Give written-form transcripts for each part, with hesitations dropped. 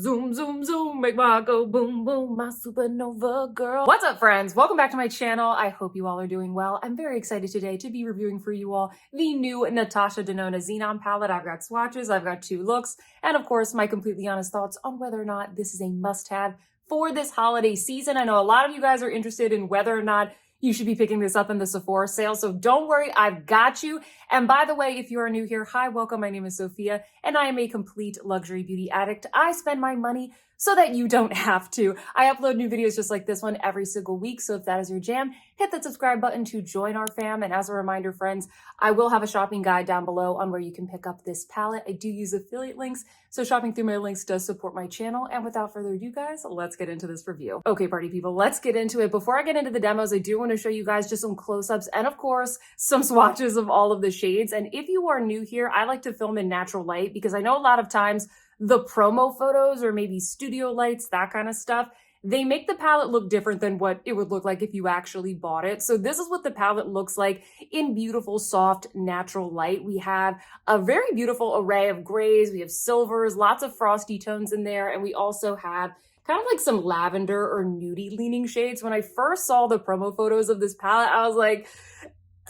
Zoom, zoom, zoom, make my heart go boom, boom, my supernova girl. What's up, friends? Welcome back to my channel. I hope you all are doing well. I'm very excited today to be reviewing for you all the new Natasha Denona Xenon palette. I've got swatches, I've got 2 looks, and of course, my completely honest thoughts on whether or not this is a must-have for this holiday season. I know a lot of you guys are interested in whether or not you should be picking this up in the Sephora sale, so don't worry, I've got you. And by the way, if you are new here, hi, welcome, my name is Sophia, and I am a complete luxury beauty addict. I spend my money so that you don't have to. I upload new videos just like this one every single week, so if that is your jam, hit that subscribe button to join our fam. And as a reminder, friends, I will have a shopping guide down below on where you can pick up this palette. I do use affiliate links, so shopping through my links does support my channel. And without further ado, guys, let's get into this review. Okay, party people, let's get into it. Before I get into the demos, I do want to show you guys just some close-ups and, of course, some swatches of all of the shades. And if you are new here, I like to film in natural light because I know a lot of times the promo photos or maybe studio lights, that kind of stuff, they make the palette look different than what it would look like if you actually bought it. So this is what the palette looks like in beautiful, soft, natural light. We have a very beautiful array of grays. We have silvers, lots of frosty tones in there. And we also have kind of like some lavender or nudie leaning shades. When I first saw the promo photos of this palette, I was like,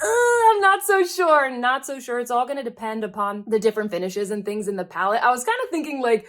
I'm not so sure, not so sure. It's all going to depend upon the different finishes and things in the palette. I was kind of thinking like,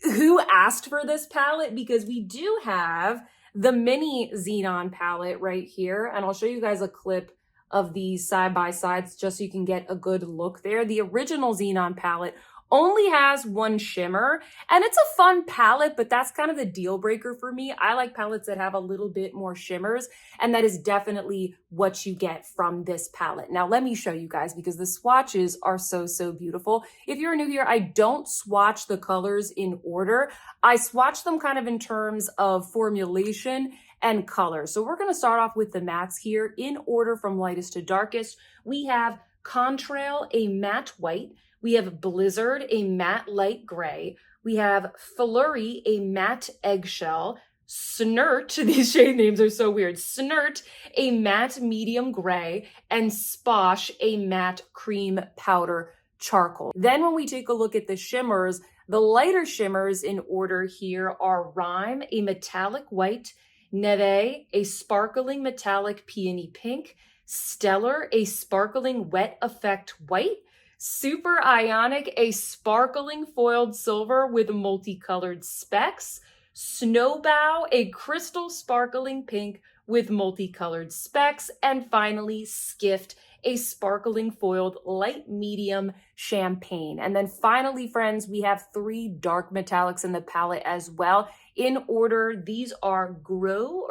who asked for this palette? Because we do have the mini Xenon palette right here. And I'll show you guys a clip of these side by sides just so you can get a good look there. The original Xenon palette only has 1 shimmer, and it's a fun palette, but that's kind of the deal breaker for me. I like palettes that have a little bit more shimmers, and that is definitely what you get from this palette. Now, let me show you guys because the swatches are so, so beautiful. If you're new here, I don't swatch the colors in order. I swatch them kind of in terms of formulation and color. So we're gonna start off with the mattes here in order from lightest to darkest. We have Contrail, a matte white. We have Blizzard, a matte light gray. We have Flurry, a matte eggshell. Snert, these shade names are so weird. Snert, a matte medium gray. And Sposh, a matte cream powder charcoal. Then when we take a look at the shimmers, the lighter shimmers in order here are Rhyme, a metallic white. Neve, a sparkling metallic peony pink. Stellar, a sparkling wet effect white. Super Ionic, a sparkling foiled silver with multicolored specks. Snowbow, a crystal sparkling pink with multicolored specks. And finally, Skift, a sparkling foiled light medium champagne. And then finally, friends, we have 3 dark metallics in the palette as well. In order, these are Grow,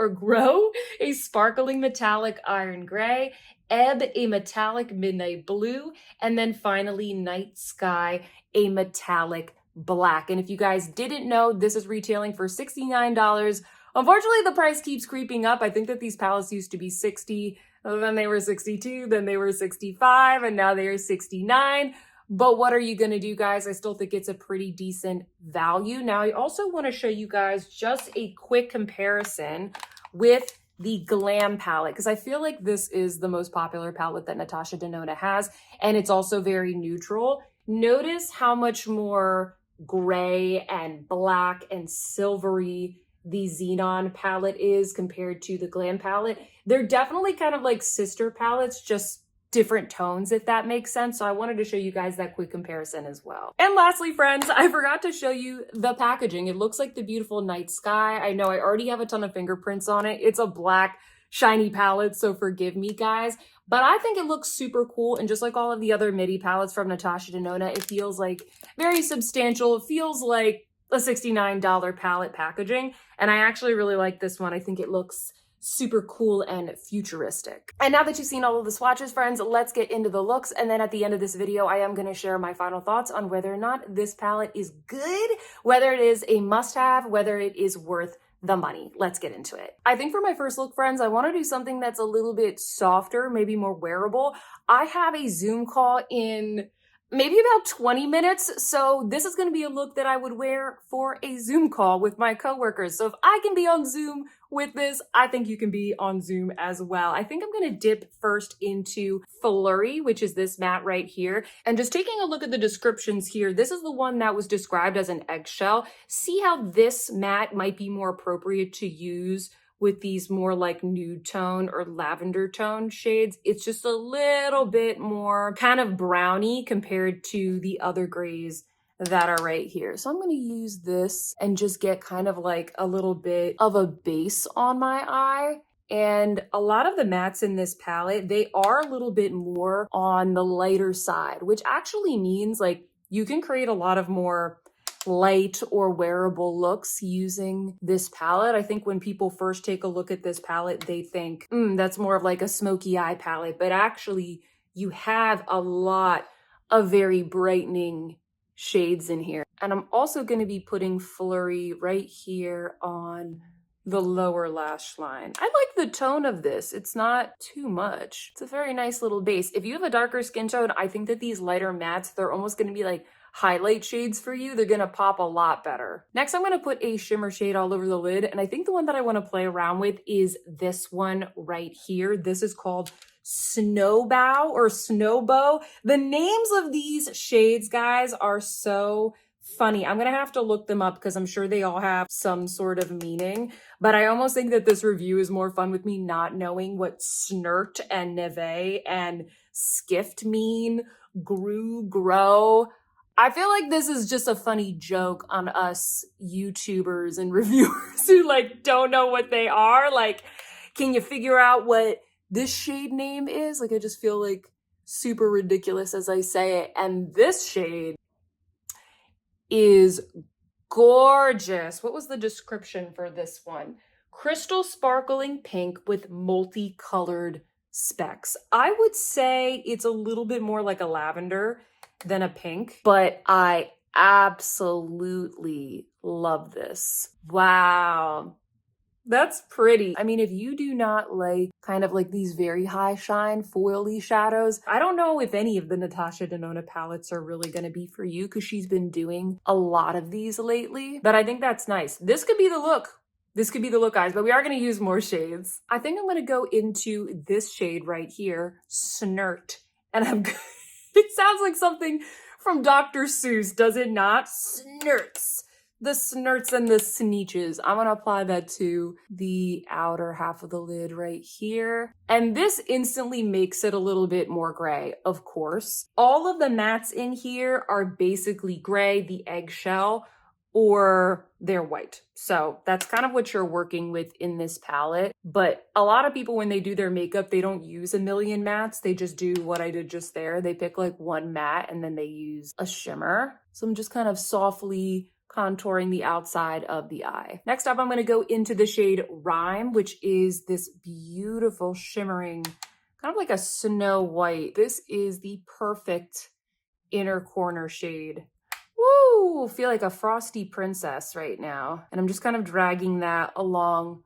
a sparkling metallic iron gray. Ebb, a metallic midnight blue, and then finally Night Sky, a metallic black. And if you guys didn't know, this is retailing for $69. Unfortunately, the price keeps creeping up. I think that these palettes used to be $60, then they were $62, then they were $65, and now they are $69. But what are you going to do, guys? I still think it's a pretty decent value. Now, I also want to show you guys just a quick comparison with the Glam palette, because I feel like this is the most popular palette that Natasha Denona has, and it's also very neutral. Notice how much more gray and black and silvery the Xenon palette is compared to the Glam palette. They're definitely kind of like sister palettes, just different tones, if that makes sense. So I wanted to show you guys that quick comparison as well. And lastly, friends, I forgot to show you the packaging. It looks like the beautiful Night Sky. I know I already have a ton of fingerprints on it. It's a black shiny palette, so forgive me, guys. But I think it looks super cool. And just like all of the other MIDI palettes from Natasha Denona, it feels like very substantial. It feels like a $69 palette packaging. And I actually really like this one. I think it looks super cool and futuristic. And now that you've seen all of the swatches, friends, let's get into the looks. And then at the end of this video, I am going to share my final thoughts on whether or not this palette is good, whether it is a must-have, whether it is worth the money. Let's get into it. I think for my first look, friends, I want to do something that's a little bit softer, maybe more wearable. I have a Zoom call in maybe about 20 minutes. So this is going to be a look that I would wear for a Zoom call with my coworkers. So if I can be on Zoom with this, I think you can be on Zoom as well. I think I'm going to dip first into Flurry, which is this matte right here. And just taking a look at the descriptions here, this is the one that was described as an eggshell. See how this matte might be more appropriate to use with these more like nude tone or lavender tone shades. It's just a little bit more kind of browny compared to the other grays that are right here. So I'm gonna use this and just get kind of like a little bit of a base on my eye. And a lot of the mattes in this palette, they are a little bit more on the lighter side, which actually means like you can create a lot of more light or wearable looks using this palette. I think when people first take a look at this palette, they think, that's more of like a smoky eye palette, but actually you have a lot of very brightening shades in here. And I'm also going to be putting Flurry right here on the lower lash line. I like the tone of this. It's not too much. It's a very nice little base. If you have a darker skin tone, I think that these lighter mattes, they're almost going to be like highlight shades for you. They're gonna pop a lot better. Next, I'm gonna put a shimmer shade all over the lid, and I think the one that I wanna play around with is this one right here. This is called Snowbow or Snowbow. The names of these shades, guys, are so funny. I'm gonna have to look them up because I'm sure they all have some sort of meaning, but I almost think that this review is more fun with me not knowing what snert and neve and skift mean, grow. I feel like this is just a funny joke on us YouTubers and reviewers who like don't know what they are. Like, can you figure out what this shade name is? Like, I just feel like super ridiculous as I say it. And this shade is gorgeous. What was the description for this one? Crystal sparkling pink with multicolored specks. I would say it's a little bit more like a lavender than a pink, but I absolutely love this. Wow. That's pretty. I mean, if you do not like kind of like these very high shine foily shadows, I don't know if any of the Natasha Denona palettes are really going to be for you because she's been doing a lot of these lately, but I think that's nice. This could be the look. This could be the look, guys, but we are going to use more shades. I think I'm going to go into this shade right here, Snert, and I'm it sounds like something from Dr. Seuss, does it not? Snerts. The snerts and the sneeches. I'm gonna apply that to the outer half of the lid right here. And this instantly makes it a little bit more gray, of course. All of the mattes in here are basically gray, the eggshell, or they're white. So that's kind of what you're working with in this palette. But a lot of people, when they do their makeup, they don't use a million mattes. They just do what I did just there. They pick like one matte and then they use a shimmer. So I'm just kind of softly contouring the outside of the eye. Next up, I'm going to go into the shade Rhyme, which is this beautiful shimmering, kind of like a snow white. This is the perfect inner corner shade. Woo! Feel like a frosty princess right now. And I'm just kind of dragging that along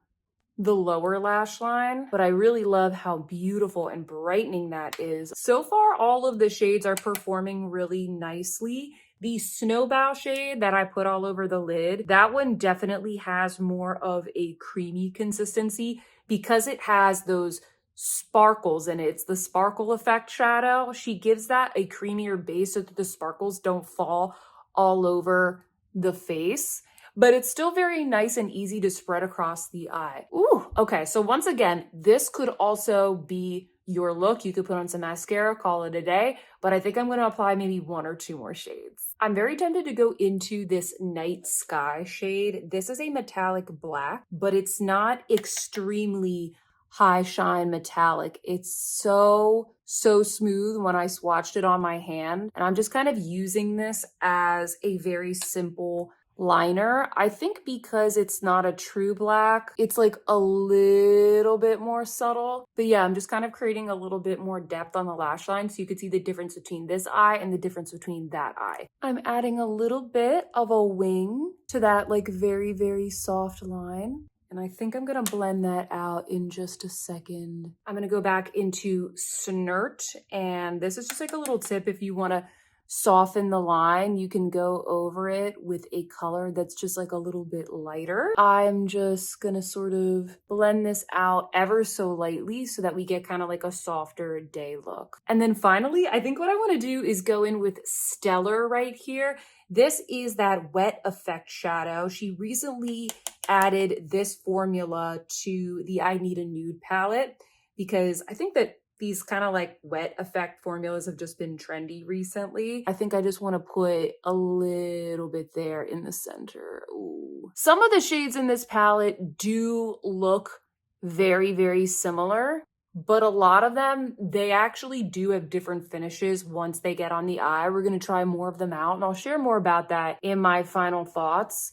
the lower lash line, but I really love how beautiful and brightening that is. So far, all of the shades are performing really nicely. The Snowbow shade that I put all over the lid, that one definitely has more of a creamy consistency because it has those sparkles in it. It's the sparkle effect shadow. She gives that a creamier base so that the sparkles don't fall all over the face, but it's still very nice and easy to spread across the eye. Ooh, okay. So once again, this could also be your look. You could put on some mascara, call it a day, but I think I'm going to apply maybe one or two more shades. I'm very tempted to go into this Night Sky shade. This is a metallic black, but it's not extremely high shine metallic. It's so smooth when I swatched it on my hand. And I'm just kind of using this as a very simple liner. I think because it's not a true black, it's like a little bit more subtle. But yeah, I'm just kind of creating a little bit more depth on the lash line so you can see the difference between this eye and the difference between that eye. I'm adding a little bit of a wing to that like very soft line. And I think I'm gonna blend that out in just a second. I'm gonna go back into Snert, and this is just like a little tip if you wanna soften the line, you can go over it with a color that's just like a little bit lighter. I'm just gonna sort of blend this out ever so lightly so that we get kind of like a softer day look. And then finally, I think what I want to do is go in with Stellar right here. This is that wet effect shadow. She recently added this formula to the I Need a Nude palette because I think that these kind of like wet effect formulas have just been trendy recently. I think I just want to put a little bit there in the center. Ooh. Some of the shades in this palette do look very, very similar, but a lot of them, they actually do have different finishes once they get on the eye. We're going to try more of them out, and I'll share more about that in my final thoughts.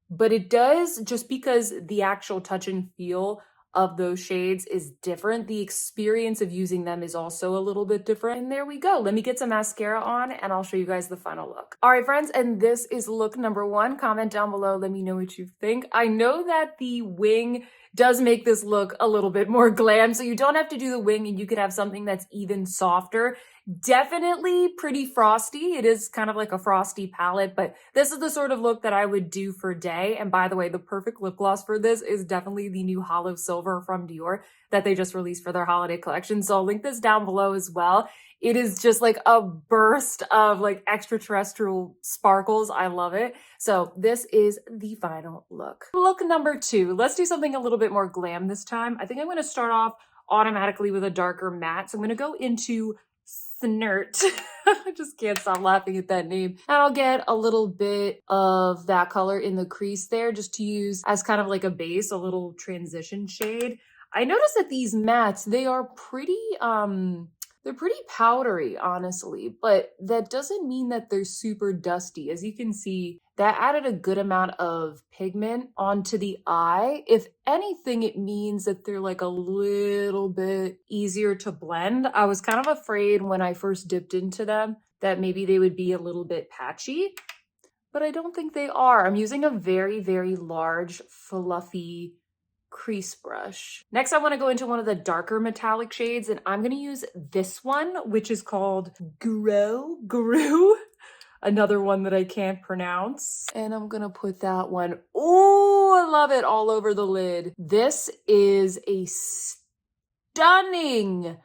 But it does, just because the actual touch and feel of those shades is different, the experience of using them is also a little bit different. And there we go. Let me get some mascara on and I'll show you guys the final look. All right, friends, and this is look number 1. Comment down below. Let me know what you think. I know that the wing does make this look a little bit more glam, so you don't have to do the wing and you could have something that's even softer. Definitely pretty frosty. It is kind of like a frosty palette, but this is the sort of look that I would do for day. And by the way, the perfect lip gloss for this is definitely the new Hollow Silver from Dior that they just released for their holiday collection. So I'll link this down below as well. It is just like a burst of like extraterrestrial sparkles. I love it. So this is the final look. Look number 2. Let's do something a little bit more glam this time. I think I'm going to start off automatically with a darker matte. So I'm going to go into Snert. I just can't stop laughing at that name. And I'll get a little bit of that color in the crease there just to use as kind of like a base, a little transition shade. I noticed that these mattes, they are pretty, they're pretty powdery, honestly, but that doesn't mean that they're super dusty. As you can see, that added a good amount of pigment onto the eye. If anything, it means that they're like a little bit easier to blend. I was kind of afraid when I first dipped into them that maybe they would be a little bit patchy, but I don't think they are. I'm using a very, very large, fluffy crease brush. Next, I want to go into one of the darker metallic shades, and I'm going to use this one, which is called Guru. Another one that I can't pronounce. And I'm going to put that one, oh, I love it, all over the lid. This is a stunning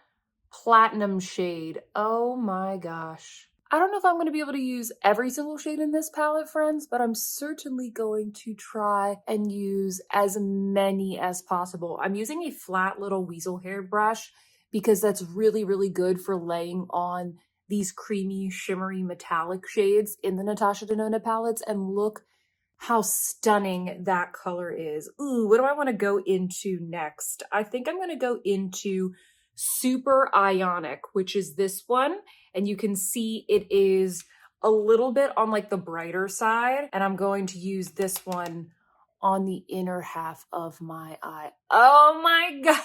platinum shade. Oh my gosh. I don't know if I'm going to be able to use every single shade in this palette, friends, but I'm certainly going to try and use as many as possible. I'm using a flat little weasel hair brush because that's really, really good for laying on these creamy, shimmery, metallic shades in the Natasha Denona palettes, and look how stunning that color is. Ooh, what do I want to go into next? I think I'm going to go into Super Ionic, which is this one. And you can see it is a little bit on like the brighter side. And I'm going to use this one on the inner half of my eye. Oh my God.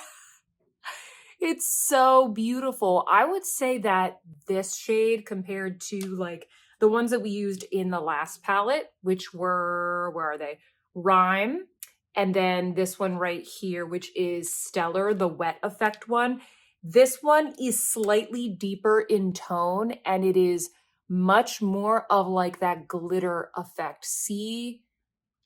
It's so beautiful. I would say that this shade compared to like the ones that we used in the last palette, which were, where are they? Rhyme. And then this one right here, which is Stellar, the wet effect one. This one is slightly deeper in tone and it is much more of like that glitter effect. See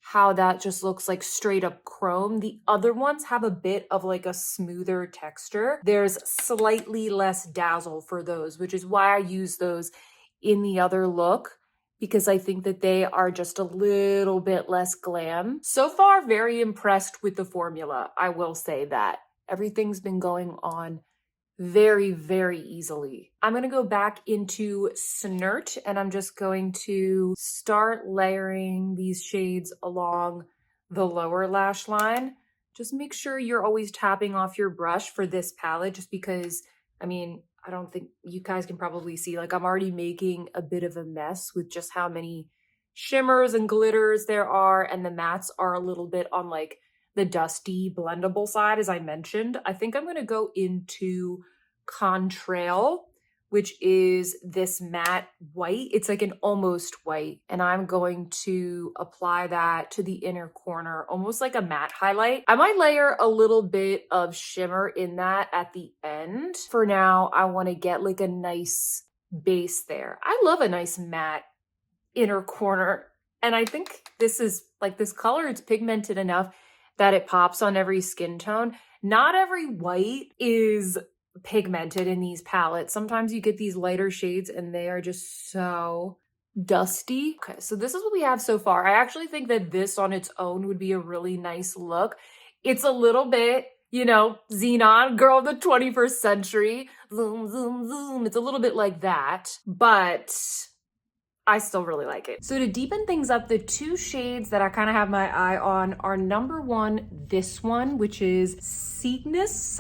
how that just looks like straight up chrome. The other ones have a bit of like a smoother texture. There's slightly less dazzle for those, which is why I use those in the other look, because I think that they are just a little bit less glam. So far, very impressed with the formula. I will say that. Everything's been going on very, very easily. I'm going to go back into Snert and I'm just going to start layering these shades along the lower lash line. Just make sure you're always tapping off your brush for this palette, just because, I mean, I don't think you guys can probably see, like I'm already making a bit of a mess with just how many shimmers and glitters there are, and the mattes are a little bit on like the dusty blendable side, as I mentioned. I think I'm going to go into Contrail, which is this matte white. It's like an almost white, and I'm going to apply that to the inner corner, almost like a matte highlight. I might layer a little bit of shimmer in that at the end. For now, I want to get like a nice base there. I love a nice matte inner corner. And I think this is like this color, it's pigmented enough that it pops on every skin tone. Not every white is pigmented in these palettes. Sometimes you get these lighter shades and they are just so dusty. Okay, so this is what we have so far. I actually think that this on its own would be a really nice look. It's a little bit, you know, Xenon, girl of the 21st century. Zoom, zoom, zoom. It's a little bit like that, but I still really like it. So to deepen things up, the two shades that I kind of have my eye on are number one, this one, which is Cygnus.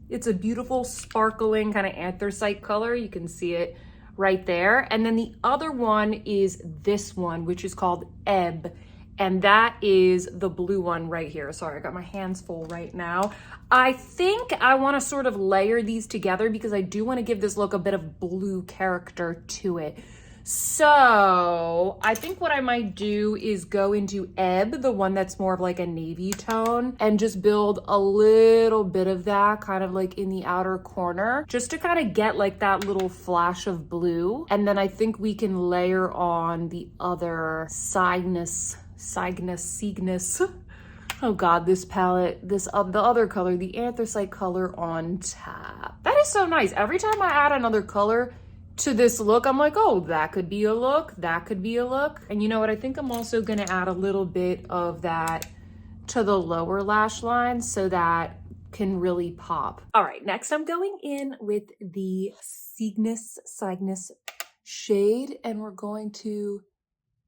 It's a beautiful, sparkling kind of anthracite color. You can see it right there. And then the other one is this one, which is called Ebb. And that is the blue one right here. Sorry, I got my hands full right now. I think I want to sort of layer these together because I do want to give this look a bit of blue character to it. So I think what I might do is go into Ebb, the one that's more of like a navy tone, and just build a little bit of that kind of like in the outer corner, just to kind of get like that little flash of blue. And then I think we can layer on the other Cygnus. Oh God, this palette, the other color, the anthracite color on top. That is so nice. Every time I add another color to this look, I'm like, oh, that could be a look, that could be a look. And you know what? I think I'm also gonna add a little bit of that to the lower lash line so that can really pop. All right, next I'm going in with the Cygnus shade, and we're going to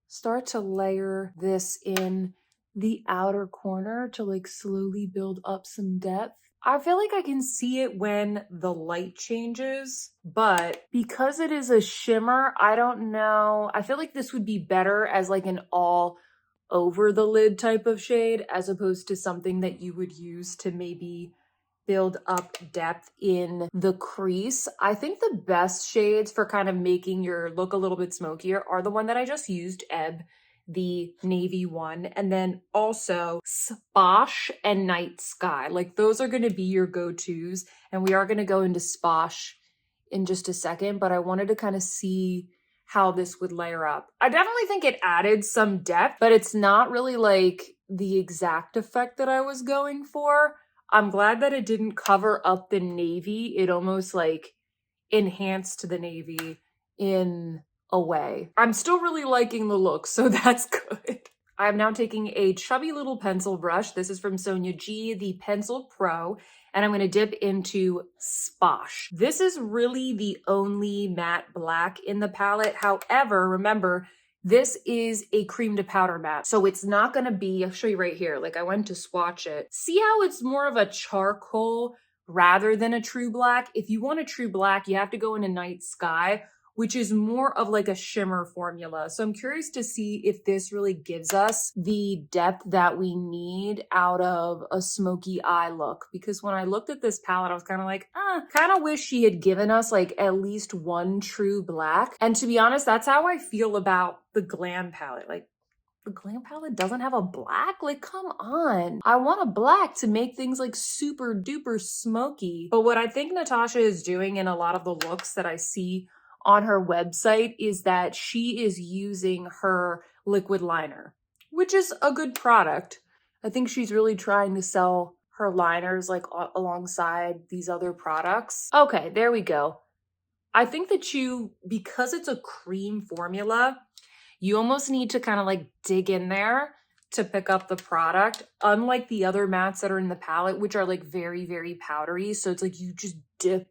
start to layer this in the outer corner to like slowly build up some depth. I feel like I can see it when the light changes, but because it is a shimmer, I don't know. I feel like this would be better as like an all over the lid type of shade as opposed to something that you would use to maybe build up depth in the crease. I think the best shades for kind of making your look a little bit smokier are the one that I just used, Ebb, the navy one, and then also Sposh and Night Sky. Like those are going to be your go-tos, and we are going to go into Sposh in just a second, but I wanted to kind of see how this would layer up. I definitely think it added some depth, but it's not really like the exact effect that I was going for. I'm glad that it didn't cover up the navy. It almost like enhanced the navy in a way. I'm still really liking the look, so that's good. I'm now taking a chubby little pencil brush. This is from Sonia G, the Pencil Pro, and I'm going to dip into Sposh. This is really the only matte black in the palette. However, remember, this is a cream to powder matte, so it's not going to be, I'll show you right here, like I went to swatch it. See how it's more of a charcoal rather than a true black? If you want a true black, you have to go into Night Sky, which is more of like a shimmer formula. So I'm curious to see if this really gives us the depth that we need out of a smoky eye look. Because when I looked at this palette, I was kind of like, kind of wish she had given us like at least one true black. And to be honest, that's how I feel about the Glam palette. Like, the Glam palette doesn't have a black? Like, come on. I want a black to make things like super duper smoky. But what I think Natasha is doing in a lot of the looks that I see on her website is that she is using her liquid liner, which is a good product. I think she's really trying to sell her liners like alongside these other products. Okay, there we go. I think that because it's a cream formula, you almost need to kind of like dig in there to pick up the product. Unlike the other mattes that are in the palette, which are like very, very powdery. So it's like you just dip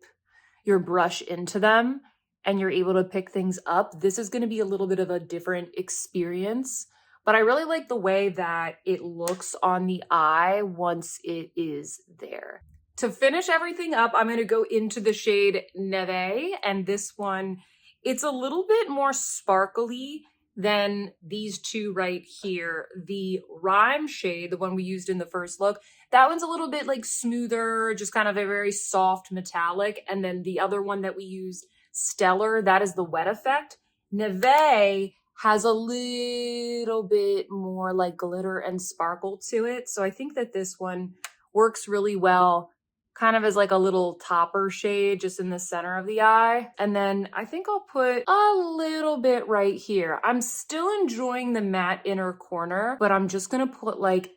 your brush into them and you're able to pick things up. This is going to be a little bit of a different experience, but I really like the way that it looks on the eye once it is there. To finish everything up, I'm going to go into the shade Neve, and this one, it's a little bit more sparkly than these two right here. The Rhyme shade, the one we used in the first look, that one's a little bit like smoother, just kind of a very soft metallic, and then the other one that we used, Stellar, that is the wet effect. Neve has a little bit more like glitter and sparkle to it. So I think that this one works really well kind of as like a little topper shade just in the center of the eye. And then I think I'll put a little bit right here. I'm still enjoying the matte inner corner, but I'm just gonna put like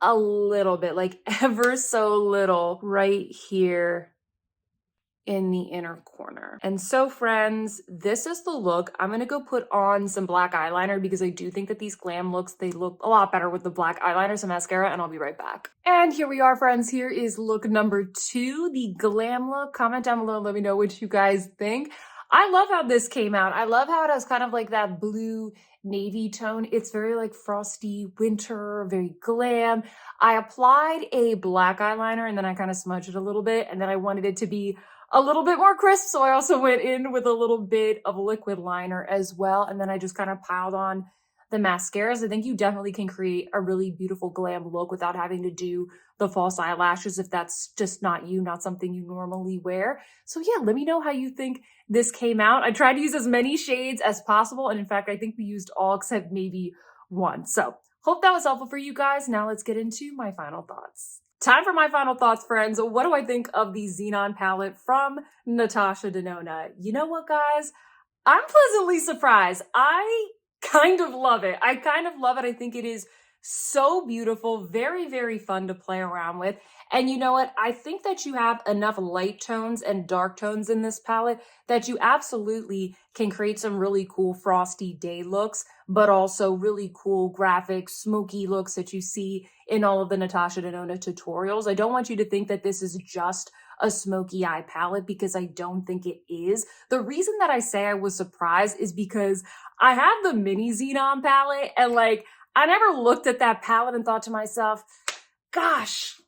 a little bit, like ever so little right here in the inner corner. And so friends, this is the look. I'm gonna go put on some black eyeliner because I do think that these glam looks, they look a lot better with the black eyeliner, some mascara, and I'll be right back. And here we are, friends. Here is look number 2, the glam look. Comment down below and let me know what you guys think. I love how this came out. I love how it has kind of like that blue navy tone. It's very like frosty winter, very glam. I applied a black eyeliner and then I kind of smudged it a little bit, and then I wanted it to be a little bit more crisp, so I also went in with a little bit of liquid liner as well, and then I just kind of piled on the mascaras. I think you definitely can create a really beautiful glam look without having to do the false eyelashes if that's just not you, not something you normally wear. So yeah, let me know how you think this came out. I tried to use as many shades as possible, and in fact, I think we used all except maybe one. So hope that was helpful for you guys. Now let's get into my final thoughts. Time for my final thoughts, friends. What do I think of the Xenon palette from Natasha Denona? You know what, guys? I'm pleasantly surprised. I kind of love it. I think it is so beautiful, very, very fun to play around with. And you know what? I think that you have enough light tones and dark tones in this palette that you absolutely can create some really cool frosty day looks, but also really cool graphic, smoky looks that you see in all of the Natasha Denona tutorials. I don't want you to think that this is just a smoky eye palette, because I don't think it is. The reason that I say I was surprised is because I have the mini Xenon palette, and like, I never looked at that palette and thought to myself, gosh,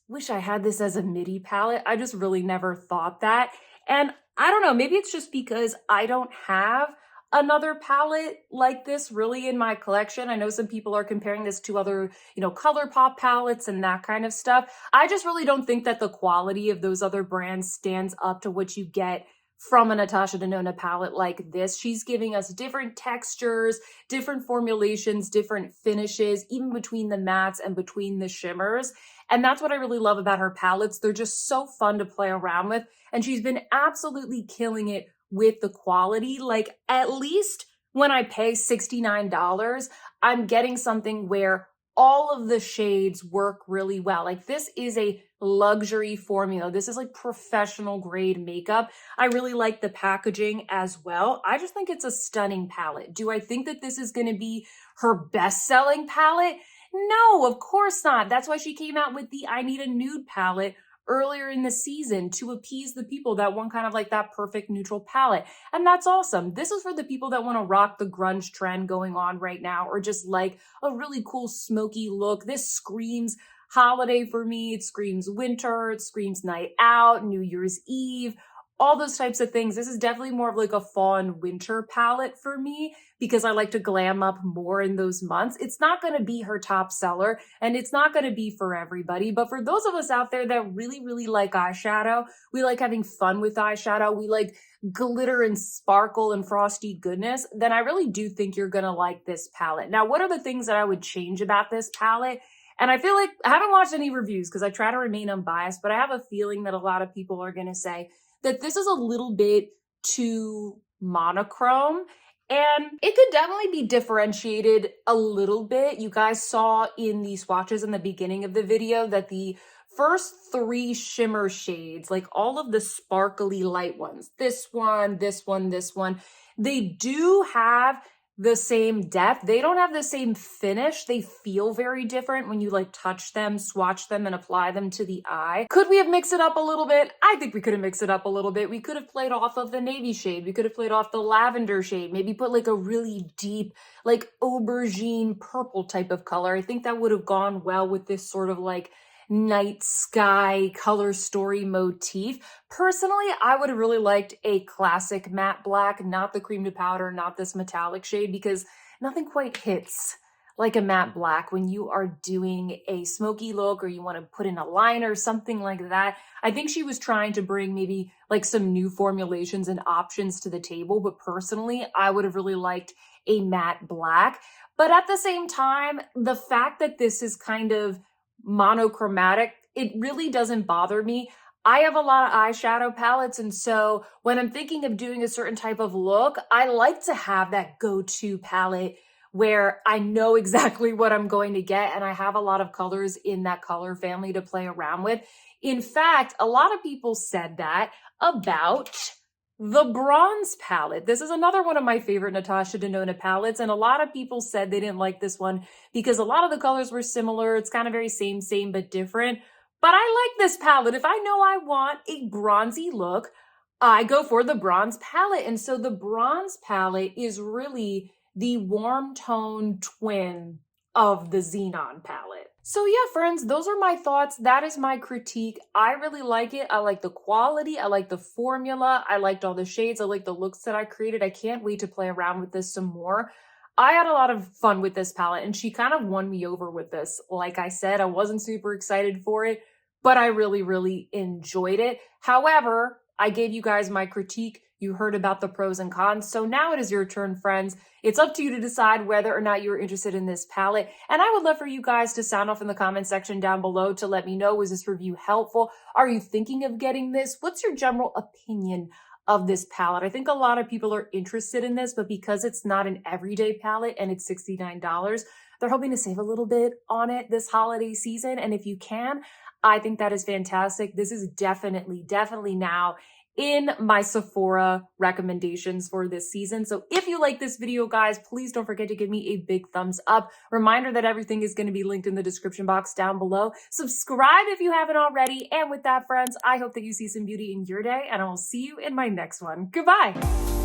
wish I had this as a midi palette. I just really never thought that. And I don't know, maybe it's just because I don't have another palette like this really in my collection. I know some people are comparing this to other, ColourPop palettes and that kind of stuff. I just really don't think that the quality of those other brands stands up to what you get from a Natasha Denona palette like this. She's giving us different textures, different formulations, different finishes, even between the mattes and between the shimmers. And that's what I really love about her palettes. They're just so fun to play around with. And she's been absolutely killing it with the quality. Like, at least when I pay $69, I'm getting something where all of the shades work really well. Like, this is a luxury formula. This is like professional grade makeup. I really like the packaging as well. I just think it's a stunning palette. Do I think that this is going to be her best-selling palette? No, of course not. That's why she came out with the I Need a Nude palette earlier in the season, to appease the people that want kind of like that perfect neutral palette. And that's awesome. This is for the people that want to rock the grunge trend going on right now, or just like a really cool smoky look. This screams holiday for me. It screams winter. It screams night out, New Year's Eve, all those types of things. This is definitely more of like a fall and winter palette for me, because I like to glam up more in those months. It's not going to be her top seller, and it's not going to be for everybody. But for those of us out there that really, really like eyeshadow, we like having fun with eyeshadow, we like glitter and sparkle and frosty goodness, then I really do think you're going to like this palette. Now, what are the things that I would change about this palette? And I feel like I haven't watched any reviews because I try to remain unbiased, but I have a feeling that a lot of people are going to say that this is a little bit too monochrome, and it could definitely be differentiated a little bit. You guys saw in the swatches in the beginning of the video that the first 3 shimmer shades, like all of the sparkly light ones, this one, this one, this one, they do have the same depth. They don't have the same finish. They feel very different when you like touch them, swatch them, and apply them to the eye. Could we have mixed it up a little bit? I think we could have mixed it up a little bit. We could have played off of the navy shade. We could have played off the lavender shade. Maybe put like a really deep, like aubergine purple type of color. I think that would have gone well with this sort of like night sky color story motif. Personally, I would have really liked a classic matte black, not the cream to powder, not this metallic shade, because nothing quite hits like a matte black when you are doing a smoky look or you want to put in a liner, something like that. I think she was trying to bring maybe like some new formulations and options to the table, but personally, I would have really liked a matte black. But at the same time, the fact that this is kind of monochromatic, it really doesn't bother me. I have a lot of eyeshadow palettes, and so when I'm thinking of doing a certain type of look, I like to have that go-to palette where I know exactly what I'm going to get, and I have a lot of colors in that color family to play around with. In fact, a lot of people said that about the bronze palette. This is another one of my favorite Natasha Denona palettes, and a lot of people said they didn't like this one because a lot of the colors were similar. It's kind of very same, but different. But I like this palette. If I know I want a bronzy look, I go for the bronze palette. And so the bronze palette is really the warm tone twin of the Xenon palette. So yeah, friends, those are my thoughts. That is my critique. I really like it. I like the quality. I like the formula. I liked all the shades. I like the looks that I created. I can't wait to play around with this some more. I had a lot of fun with this palette, and she kind of won me over with this. Like I said, I wasn't super excited for it, but I really, really enjoyed it. However, I gave you guys my critique. You heard about the pros and cons. So now it is your turn, friends. It's up to you to decide whether or not you're interested in this palette. And I would love for you guys to sound off in the comment section down below to let me know, was this review helpful? Are you thinking of getting this? What's your general opinion of this palette? I think a lot of people are interested in this, but because it's not an everyday palette and it's $69, they're hoping to save a little bit on it this holiday season. And if you can, I think that is fantastic. This is definitely now in my Sephora recommendations for this season. So if you like this video, guys, please don't forget to give me a big thumbs up. Reminder that everything is going to be linked in the description box down below. Subscribe if you haven't already. And with that, friends, I hope that you see some beauty in your day, and I will see you in my next one. Goodbye.